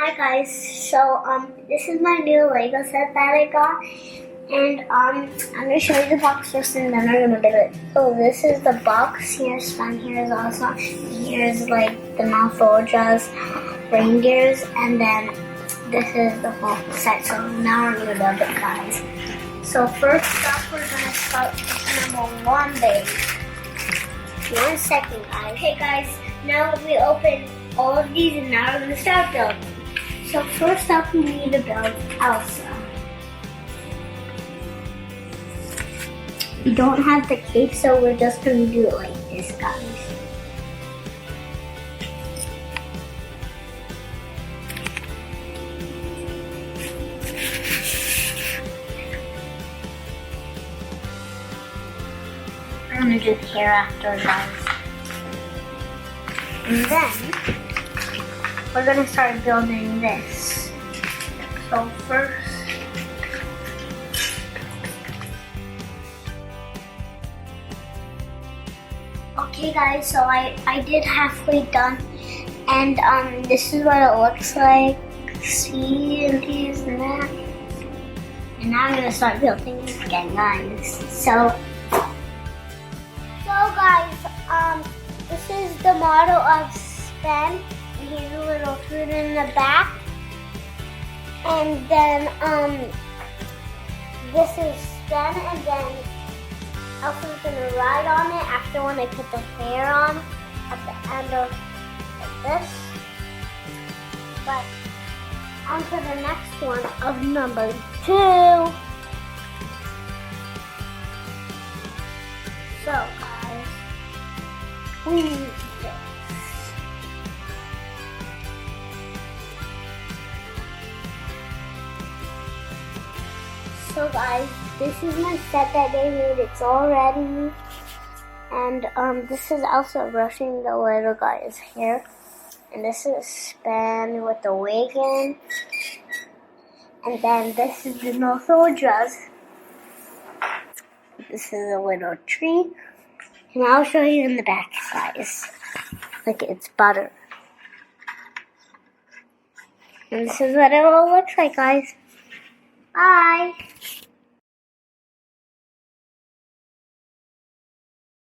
Hi guys, so this is my new Lego set that I got, and I'm gonna show you the box first, and then I'm gonna build it. So this is the box. Here's fun. Here's Elsa. Here's like the Malfoja's reindeers, and then this is the whole set. So now we're gonna build it, guys. So first off, we're gonna start with number 1 base. 1 second, guys. Okay, guys. Now we open all of these, and now we're gonna start building. So first up, we need to build Elsa. We don't have the cape, so we're just going to do it like this, guys. We're going to do the hair after, guys. And then we're going to start building this. So first, okay guys, so I did halfway done, and this is what it looks like. See, and these and that. And now I'm going to start building this again, guys. So guys, this is the model of Sven. Here's a little fruit in the back, and then this is Sven, and then Elsa's gonna ride on it after when I put the hair on at the end of this. But on to the next one of number 2. So guys, we need this. So guys, this is my set that they made. It's all ready. And this is Elsa brushing the little guy's hair. And this is Span with the Wagon. And then this is the Malfoja's. This is a little tree. And I'll show you in the back, guys. Like it's butter. And this is what it all looks like, guys. Bye.